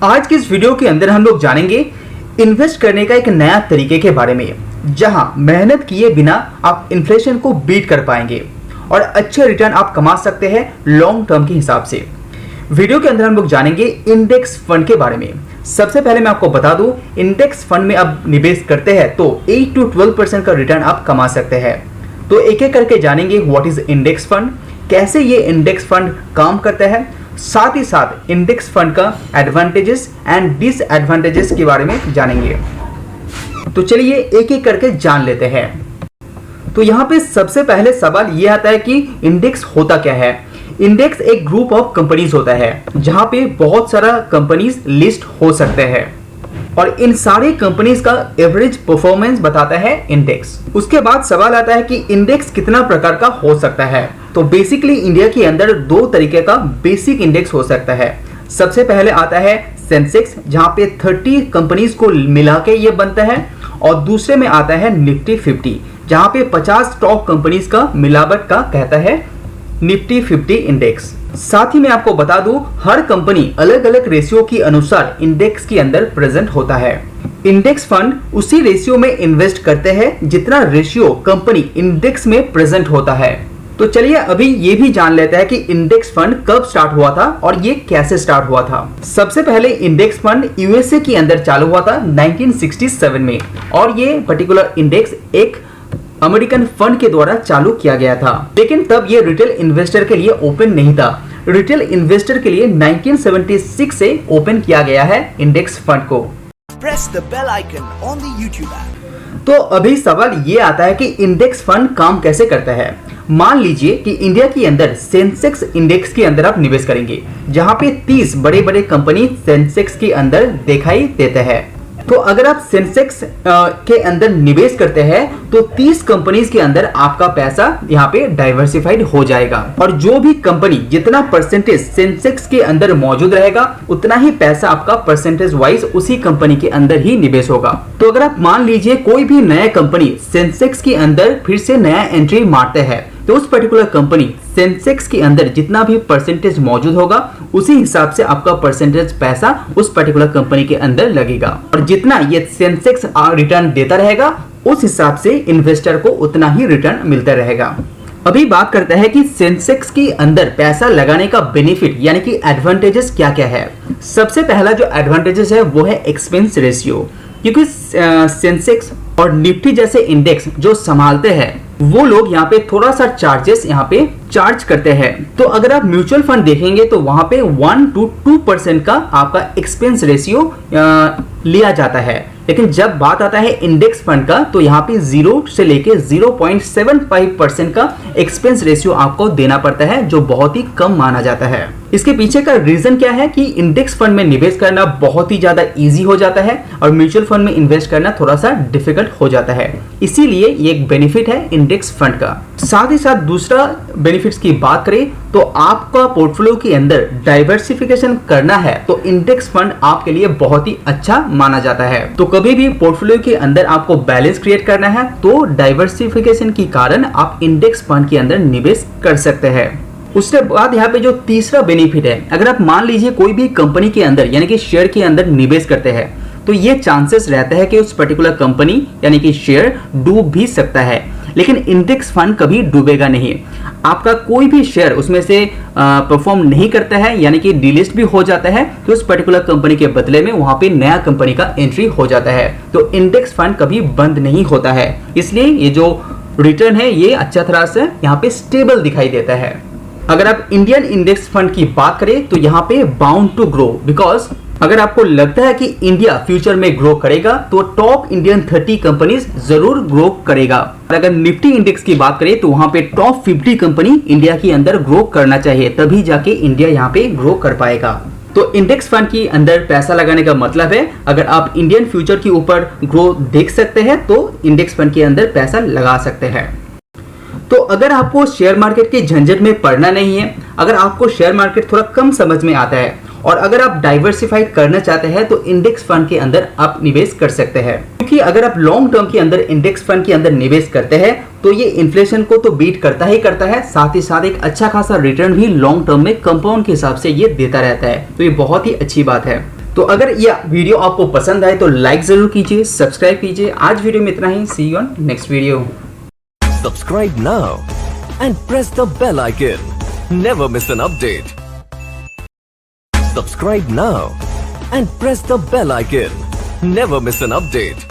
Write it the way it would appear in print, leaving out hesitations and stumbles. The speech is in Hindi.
आज के इस वीडियो के अंदर हम लोग जानेंगे इन्वेस्ट करने का एक नया तरीके के बारे में, जहां मेहनत किए बिना आप इन्फ्लेशन को बीट कर पाएंगे और अच्छे रिटर्न आप कमा सकते हैं लॉन्ग टर्म के हिसाब से। वीडियो के अंदर हम लोग जानेंगे इंडेक्स फंड के बारे में। सबसे पहले मैं आपको बता दूं, इंडेक्स फंड में आप निवेश करते हैं तो 8 to 12% का रिटर्न आप कमा सकते हैं। तो एक एक करके जानेंगे व्हाट इज इंडेक्स फंड, कैसे ये इंडेक्स फंड काम करता है, साथ ही साथ इंडेक्स फंड का एडवांटेजेस एंड डिसएडवांटेजेस के बारे में जानेंगे। तो चलिए एक एक करके जान लेते हैं। तो यहाँ पे सबसे पहले सवाल ये आता है कि इंडेक्स होता क्या है। इंडेक्स एक ग्रुप ऑफ कंपनीज होता है जहां पे बहुत सारा कंपनीज लिस्ट हो सकते हैं और इन सारे कंपनीज का एवरेज परफॉर्मेंस बताता है इंडेक्स। उसके बाद सवाल आता है कि इंडेक्स कितना प्रकार का हो सकता है। तो बेसिकली इंडिया के अंदर दो तरीके का बेसिक इंडेक्स हो सकता है। सबसे पहले आता है सेंसेक्स, जहां पे 30 कंपनीज को मिला के ये बनता है, और दूसरे में आता है निफ्टी 50, जहां पे 50 टॉप कंपनीज का मिलावट का कहता है निफ्टी 50 इंडेक्स। साथ ही मैं आपको बता दूं, हर कंपनी अलग अलग रेशियो के अनुसार इंडेक्स के अंदर प्रेजेंट होता है। इंडेक्स फंड उसी रेशियो में इन्वेस्ट करते हैं जितना रेशियो कंपनी इंडेक्स में प्रेजेंट होता है। तो चलिए अभी ये भी जान लेते हैं कि इंडेक्स फंड कब स्टार्ट हुआ था और ये कैसे स्टार्ट हुआ था। सबसे पहले इंडेक्स फंड यूएसए के अंदर चालू हुआ था 1967 में, और ये पर्टिकुलर इंडेक्स एक अमेरिकन फंड के द्वारा चालू किया गया था। लेकिन तब ये रिटेल इन्वेस्टर के लिए ओपन नहीं था। रिटेल इन्वेस्टर के लिए 1976 से ओपन किया गया है इंडेक्स फंड को। Press the bell icon on the YouTube app. तो अभी सवाल ये आता है कि इंडेक्स फंड काम कैसे करता है। मान लीजिए कि इंडिया के अंदर सेंसेक्स इंडेक्स के अंदर आप निवेश करेंगे, जहां पे 30 बड़े बड़े कंपनी सेंसेक्स के अंदर दिखाई देते हैं। तो अगर आप सेंसेक्स के अंदर निवेश करते हैं तो 30 कंपनीज के अंदर आपका पैसा यहाँ पे डाइवर्सिफाइड हो जाएगा, और जो भी कंपनी जितना परसेंटेज सेंसेक्स के अंदर मौजूद रहेगा उतना ही पैसा आपका परसेंटेज वाइज उसी कंपनी के अंदर ही निवेश होगा। तो अगर आप मान लीजिए कोई भी नया कंपनी सेंसेक्स के अंदर फिर से नया एंट्री मारते हैं, तो उस पर्टिकुलर कंपनी सेंसेक्स के अंदर जितना भी परसेंटेज मौजूद होगा उसी हिसाब से आपका परसेंटेज पैसा उस पर्टिकुलर कंपनी के अंदर लगेगा, और जितना ये सेंसेक्स रिटर्न देता रहेगा उस हिसाब से इन्वेस्टर को उतना ही रिटर्न मिलता रहेगा। अभी बात करते हैं कि सेंसेक्स के अंदर पैसा लगाने का बेनिफिट यानी कि एडवांटेजेस क्या क्या है। सबसे पहला जो एडवांटेजेस है वो है एक्सपेंस रेशियो, क्योंकि सेंसेक्स और निफ्टी जैसे इंडेक्स जो संभालते हैं वो लोग यहाँ पे थोड़ा सा चार्जेस यहाँ पे चार्ज करते हैं। तो अगर आप म्यूचुअल फंड देखेंगे तो वहां पे 1 to 2% का आपका एक्सपेंस रेशियो लिया जाता है, लेकिन जब बात आता है इंडेक्स फंड का तो यहाँ पे 0 से लेके 0.75% का एक्सपेंस रेशियो आपको देना पड़ता है, जो बहुत ही कम माना जाता है। इसके पीछे का रीजन क्या है कि इंडेक्स फंड में निवेश करना बहुत ही ज्यादा इजी हो जाता है और म्यूचुअल फंड में इन्वेस्ट करना थोड़ा सा डिफिकल्ट हो जाता है, इसीलिए ये एक बेनिफिट है इंडेक्स फंड का। साथ ही साथ दूसरा बेनिफिट्स की बात करें तो आपका पोर्टफोलियो के अंदर डाइवर्सिफिकेशन करना है तो इंडेक्स फंड आपके लिए बहुत ही अच्छा माना जाता है। तो कभी भी पोर्टफोलियो के अंदर आपको बैलेंस क्रिएट करना है तो डाइवर्सिफिकेशन के कारण आप इंडेक्स फंड के अंदर निवेश कर सकते हैं। उसके बाद यहाँ पे जो तीसरा बेनिफिट है, अगर आप मान लीजिए कोई भी कंपनी के अंदर यानी कि शेयर के अंदर निवेश करते हैं तो ये चांसेस रहता है कि उस पर्टिकुलर कंपनी यानी कि शेयर डूब भी सकता है, लेकिन इंडेक्स फंड कभी डूबेगा नहीं। आपका कोई भी शेयर उसमें से परफॉर्म नहीं करता है यानी कि डिलिस्ट भी हो जाता है तो उस पर्टिकुलर कंपनी के बदले में वहां पे नया कंपनी का एंट्री हो जाता है। तो इंडेक्स फंड कभी बंद नहीं होता है, इसलिए ये जो रिटर्न है ये अच्छा तरह से यहाँ पे स्टेबल दिखाई देता है। अगर आप इंडियन इंडेक्स फंड की बात करें तो यहाँ पे बाउंड टू ग्रो, बिकॉज अगर आपको लगता है कि इंडिया फ्यूचर में ग्रो करेगा तो टॉप इंडियन 30 कंपनीज जरूर ग्रो करेगा। और अगर निफ्टी इंडेक्स की बात करें तो वहां पे टॉप 50 कंपनी इंडिया के अंदर ग्रो करना चाहिए, तभी जाके इंडिया यहाँ पे ग्रो कर पाएगा। तो इंडेक्स फंड के अंदर पैसा लगाने का मतलब है अगर आप इंडियन फ्यूचर के ऊपर ग्रो देख सकते हैं तो इंडेक्स फंड के अंदर पैसा लगा सकते हैं। तो अगर आपको शेयर मार्केट के झंझट में पड़ना नहीं है, अगर आपको शेयर मार्केट थोड़ा कम समझ में आता है और अगर आप डाइवर्सिफाइड करना चाहते हैं तो इंडेक्स फंड के अंदर आप निवेश कर सकते हैं, क्योंकि अगर आप लॉन्ग टर्म के अंदर इंडेक्स फंड के अंदर निवेश करते हैं तो ये इन्फ्लेशन को तो बीट करता ही करता है, साथ ही साथ एक अच्छा खासा रिटर्न भी लॉन्ग टर्म में कंपाउंड के हिसाब से ये देता रहता है। तो ये बहुत ही अच्छी बात है। तो अगर यह वीडियो आपको पसंद आए तो लाइक जरूर कीजिए, सब्सक्राइब कीजिए। आज वीडियो में इतना ही। See you on next video. Subscribe now and press the bell icon. Never miss an update. Subscribe now and press the bell icon. Never miss an update.